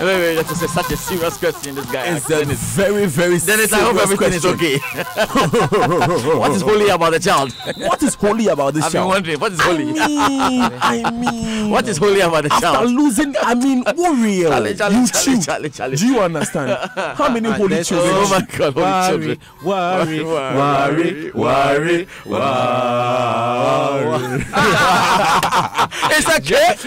Wait, that is such a serious question. This guy. It's a very, very serious question. Then I hope everything is okay. What is holy about the child? What is holy about this child? I've been wondering, what is holy? I mean, what is holy about the child? After losing, warrior. Charlie. Do you understand? How many holy children? Oh my God, holy children. Worry. It's a cake.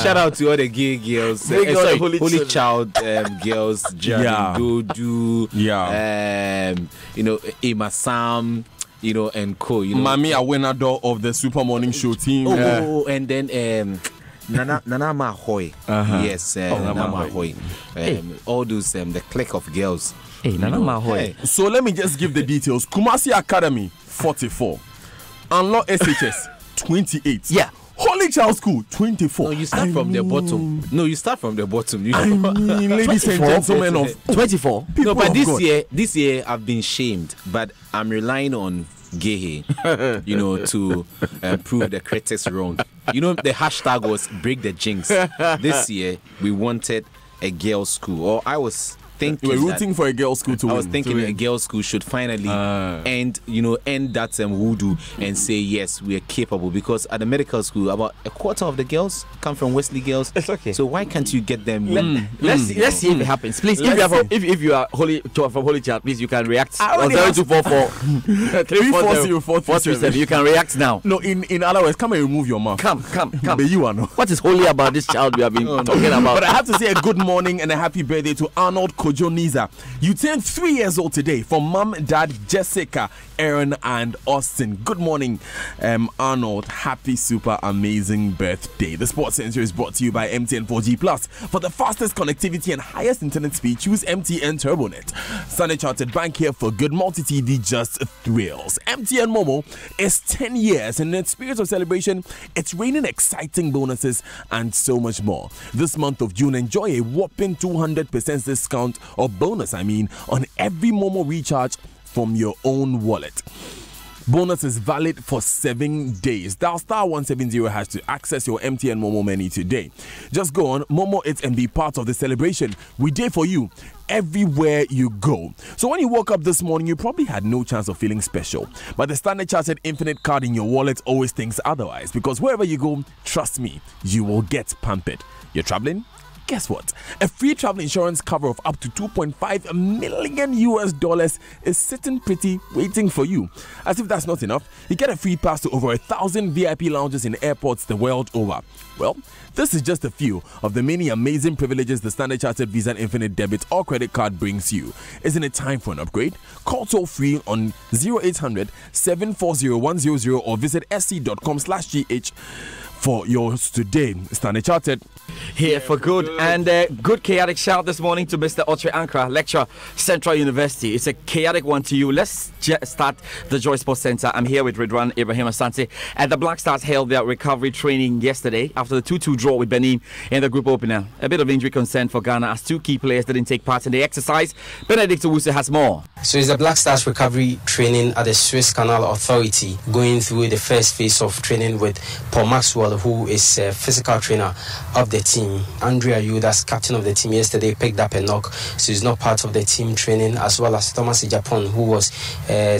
Shout out to all the gay girls. Holy child girls. Dodu. Emma Sam. And co. Mami Awenado of the Super Morning Show team. And then Nana Mahoy. Yes, Nana Mahoy. All those the clique of girls. Hey, Nana Mahoy. So let me just give the details. Kumasi Academy 44. Anlo SHS 28. Yeah. Holy Child School 24. No, you start from the bottom. Ladies and gentlemen of 24. No, but this year I've been shamed, but I'm relying on Gehe, to prove the critics wrong. The hashtag was break the jinx. This year we wanted a girls' school, or I was thinking you were rooting for a girls' school to win. I was thinking a girls' school should finally end that voodoo and say yes, we are capable, because at the medical school about a quarter of the girls come from Wesley Girls. It's okay. So why can't you get them? Let's see if it happens. Please, if you are from Holy Child, please you can react on 0244 340 You can react now. No, in other words, come and remove your mouth. Come. But you are no. What is holy about this child we have been talking about? But I have to say a good morning and a happy birthday to Arnold Kojo Niza. You turned 3 years old today, from mom, dad, Jessica, Aaron, and Austin. Good morning, Arnold. Happy super amazing birthday. The Sports Center is brought to you by MTN 4G Plus. For the fastest connectivity and highest internet speed, choose MTN TurboNet. Standard Chartered Bank here for good multi-TD just thrills. MTN Momo is 10 years, and in the spirit of celebration, it's raining exciting bonuses and so much more. This month of June, enjoy a whopping 200% discount or bonus, on every Momo recharge from your own wallet. Bonus is valid for 7 days. Dial *170# to access your MTN Momo menu today. Just go on Momo it and be part of the celebration. We did for you everywhere you go. So when you woke up this morning, you probably had no chance of feeling special. But the Standard Chartered Infinite card in your wallet always thinks otherwise, because wherever you go, trust me, you will get pampered. You're traveling? Guess what? A free travel insurance cover of up to $2.5 million is sitting pretty waiting for you. As if that's not enough, you get a free pass to over 1,000 VIP lounges in airports the world over. Well, this is just a few of the many amazing privileges the Standard Chartered Visa Infinite Debit or Credit Card brings you. Isn't it time for an upgrade? Call toll free on 0800 740 100 or visit sc.com/gh for yours today. Standard Chartered here for good. And good chaotic shout this morning to Mr. Otre Ankra, lecturer, Central University. It's a chaotic one to you. Let's start the Joy Sports Center. I'm here with Ridwan Ibrahim Asante. And the Black Stars held their recovery training yesterday after the 2-2 draw with Benin in the group opener. A bit of injury concern for Ghana as two key players didn't take part in the exercise. Benedict Owusu has more. So it's the Black Stars recovery training at the Suez Canal Authority, going through the first phase of training with Paul Maxwell, who is a physical trainer of the team. Andrea Yu, that's captain of the team, yesterday picked up a knock, so he's not part of the team training, as well as Thomas Ijapon, who was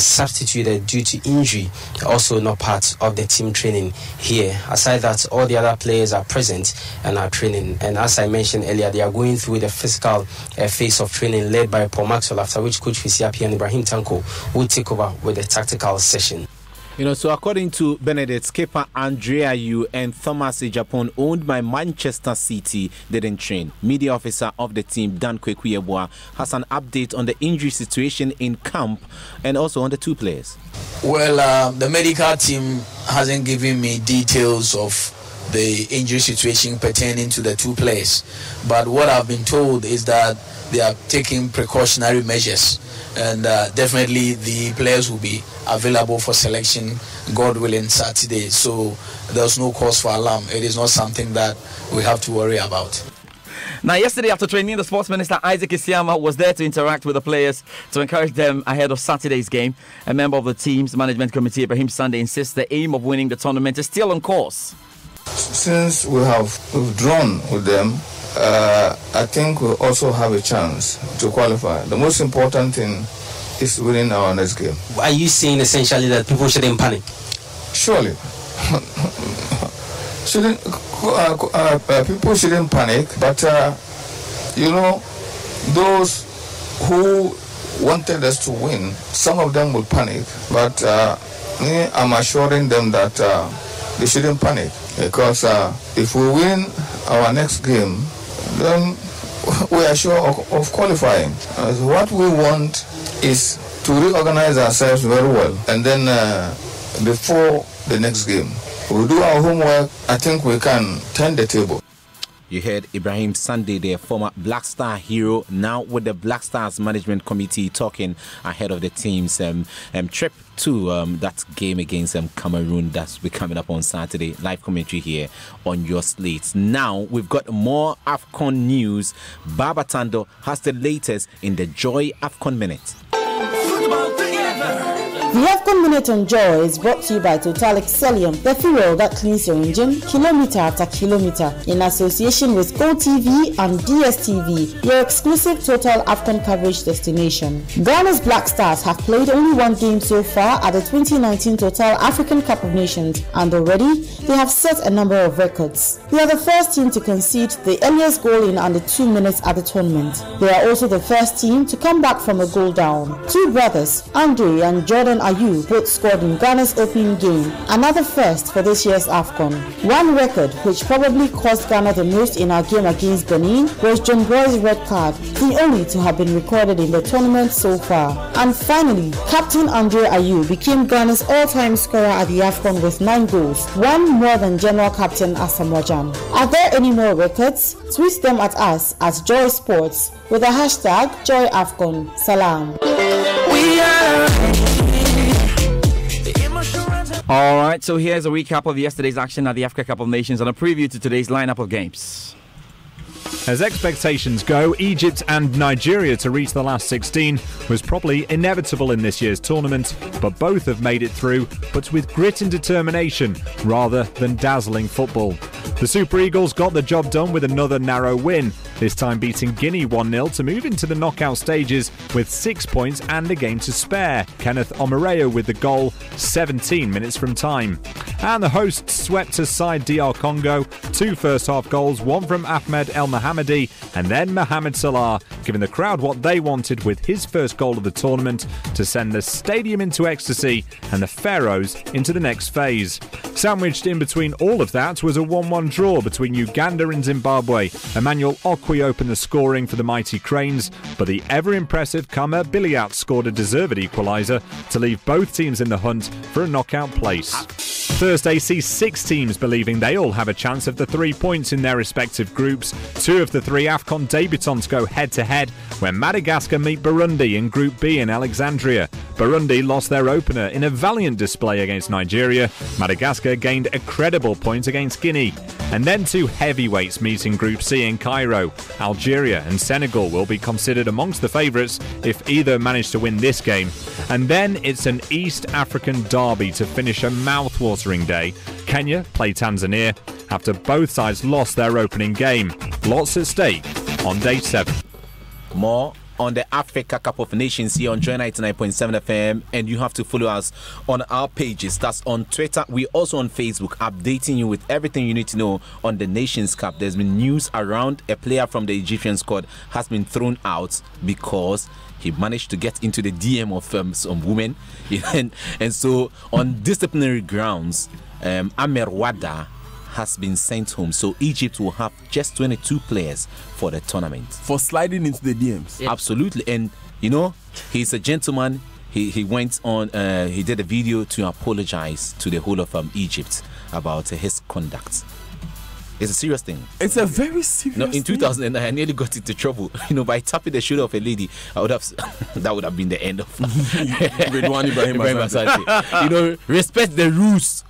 substituted due to injury, also not part of the team training here. Aside that, all the other players are present and are training, and as I mentioned earlier, they are going through the physical phase of training led by Paul Maxwell, after which Coach Fisiapi and Ibrahim Tanko will take over with the tactical session. So according to Benedict, skipper Andrea Yu and Thomas Ijapon, owned by Manchester City, didn't train. Media officer of the team, Dan Kwekuyeboa, has an update on the injury situation in camp and also on the two players. Well, the medical team hasn't given me details of the injury situation pertaining to the two players. But what I've been told is that they are taking precautionary measures. And definitely the players will be available for selection, God willing, Saturday. So there's no cause for alarm. It is not something that we have to worry about. Now, yesterday after training, the sports minister Isaac Isiama was there to interact with the players to encourage them ahead of Saturday's game. A member of the team's management committee, Ibrahim Sunday, insists the aim of winning the tournament is still on course. Since we have drawn with them, I think we also have a chance to qualify. The most important thing is winning our next game. Are you saying essentially that people shouldn't panic? Surely. People shouldn't panic, but those who wanted us to win, some of them will panic, but I'm assuring them that they shouldn't panic, because if we win our next game, then we are sure of qualifying. What we want is to reorganize ourselves very well, and then before the next game, we'll do our homework. I think we can turn the table. You heard Ibrahim Sunday, the former Black Star hero, now with the Black Stars Management Committee, talking ahead of the team's trip to that game against Cameroon that's be coming up on Saturday. Live commentary here on your slates. Now we've got more AFCON news. Baba Tando has the latest in the Joy AFCON Minute. The AFCON Minute on Joy is brought to you by Total Excellium, the fuel that cleans your engine kilometer after kilometer, in association with GoTV and DSTV, your exclusive Total AFCON coverage destination. Ghana's Black Stars have played only one game so far at the 2019 Total African Cup of Nations, and already they have set a number of records. They are the first team to concede the earliest goal in under 2 minutes at the tournament. They are also the first team to come back from a goal down. Two brothers, Andre and Jordan Ayew, both scored in Ghana's opening game, another first for this year's AFCON. One record which probably cost Ghana the most in our game against Benin was John Boy's red card, the only to have been recorded in the tournament so far. And finally, Captain Andre Ayew became Ghana's all-time scorer at the AFCON with 9 goals, one more than General Captain Asamoah Gyan. Are there any more records? Tweet them at us at Joy Sports with the hashtag JoyAFCON. Salam. All right, so here's a recap of yesterday's action at the Africa Cup of Nations and a preview to today's lineup of games. As expectations go, Egypt and Nigeria to reach the last 16 was probably inevitable in this year's tournament, but both have made it through, but with grit and determination rather than dazzling football. The Super Eagles got the job done with another narrow win, this time beating Guinea 1-0 to move into the knockout stages with 6 points and a game to spare. Kenneth Omareo with the goal 17 minutes from time. And the hosts swept aside DR Congo, 2 first-half goals, one from Ahmed El Mohammadi and then Mohamed Salah, giving the crowd what they wanted with his first goal of the tournament to send the stadium into ecstasy and the Pharaohs into the next phase. Sandwiched in between all of that was a 1-1 draw between Uganda and Zimbabwe. Emmanuel Okwi opened the scoring for the mighty Cranes, but the ever-impressive Kama Biliat scored a deserved equaliser to leave both teams in the hunt for a knockout place. Thursday sees 6 teams believing they all have a chance of the 3 points in their respective groups. 2 of the 3 AFCON debutants go head-to-head when Madagascar meet Burundi in Group B in Alexandria. Burundi lost their opener in a valiant display against Nigeria. Madagascar gained a credible point against Guinea. And then 2 heavyweights meet in Group C in Cairo. Algeria and Senegal will be considered amongst the favourites if either manage to win this game. And then it's an East African derby to finish a mouth-watering day. Kenya play Tanzania after both sides lost their opening game. Lots at stake on day 7. More on the Africa Cup of Nations here on Joy 99.7 FM, and you have to follow us on our pages. That's on Twitter. We're also on Facebook, updating you with everything you need to know on the Nations Cup. There's been news around a player from the Egyptian squad has been thrown out because he managed to get into the DM of some women, and so on disciplinary grounds, Amer Wada has been sent home. So Egypt will have just 22 players for the tournament. For sliding into the DMs. Yeah. Absolutely. And, he's a gentleman. He went on, he did a video to apologize to the whole of Egypt about his conduct. It's a serious thing. It's a very serious thing. In 2009, I nearly got into trouble. By tapping the shoulder of a lady, I would have that would have been the end of Ridwan Ibrahim Asante. Respect the rules.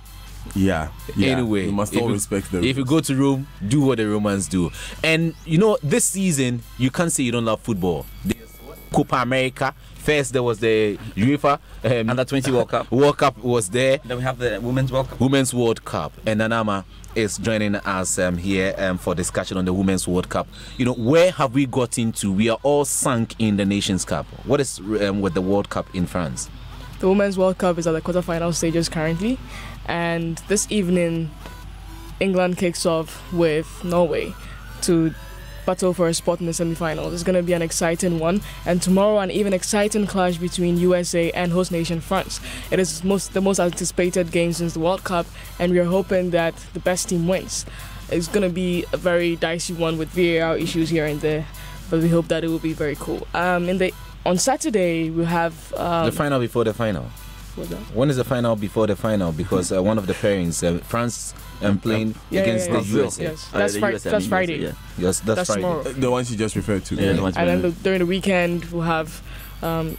Yeah. Anyway, you must all respect them. If you go to Rome, do what the Romans do. And this season, you can't say you don't love football. There's Copa America, First, there was the UEFA Under 20 World Cup. World Cup was there. Then we have the Women's World Cup. Women's World Cup. And Nanama is joining us here for discussion on the Women's World Cup. You know, where have we got into? We are all sunk in the Nations Cup. What is with the World Cup in France? The Women's World Cup is at the quarterfinal stages currently, and this evening England kicks off with Norway to battle for a spot in the semi-final. It's going to be an exciting one, and tomorrow an even exciting clash between USA and host nation France. It is the most anticipated game since the World Cup, and we are hoping that the best team wins. It's going to be a very dicey one with VAR issues here and there, but we hope that it will be very cool. On Saturday, we'll have... the final before the final. What's that? When is the final before the final? Because one of the pairings, France playing against the USA. Yes, that's Friday. Yeah. Yes, that's Friday. tomorrow. The ones you just referred to. Yeah, the ones And then during the weekend, we'll have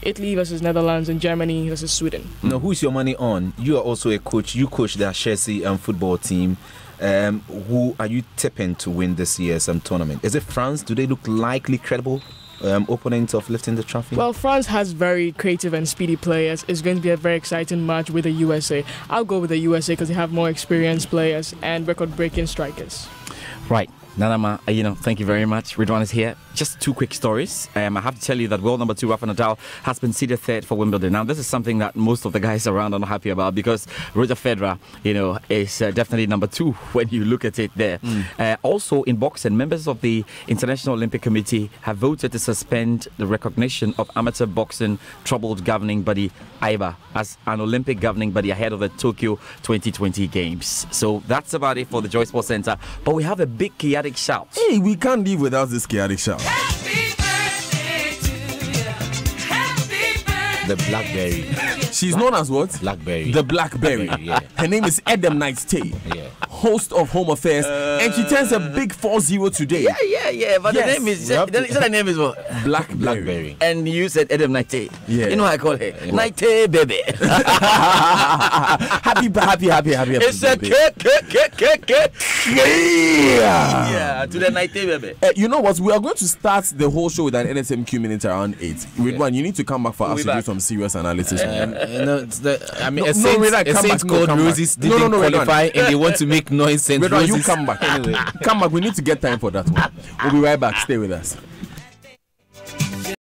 Italy versus Netherlands and Germany versus Sweden. Now, who's your money on? You are also a coach. You coach the Chelsea football team. Who are you tipping to win this year's tournament? Is it France? Do they look likely credible opponent of lifting the trophy? Well, France has very creative and speedy players. It's going to be a very exciting match with the USA. I'll go with the USA because they have more experienced players and record-breaking strikers. Right. Nanama, thank you very much. Ridwan is here. Just two quick stories. I have to tell you that world number 2, Rafa Nadal, has been seeded third for Wimbledon. Now, this is something that most of the guys around are not happy about because Roger Federer, is definitely number 2 when you look at it there. Also, in boxing, members of the International Olympic Committee have voted to suspend the recognition of amateur boxing troubled governing body IBA as an Olympic governing body ahead of the Tokyo 2020 Games. So that's about it for the Joy Sports Center. But we have a big chaotic shout. Hey, we can't live without this chaotic shout. Happy birthday to you. Happy birthday. The Blackberry. She's known as what? Blackberry. The Blackberry. Yeah. Her name is Edem Knight Tay, Yeah. host of Home Affairs, and she turns a big 40 today. Yeah. But Yes. the name is... the name is what? Blackberry. And you said Edem Naite. Yeah. You know what I call her? Naite baby. happy. It's a cake. Yeah, to the Naite baby. You know what? We are going to start the whole show with an NSMQ minute around 8. Ridwan, you need to come back for us to do some serious analysis. Saints called Roses didn't qualify and they want to make noise. Ridwan, you come back. Come back. We need to get time for that one. We'll be right back. Stay with us.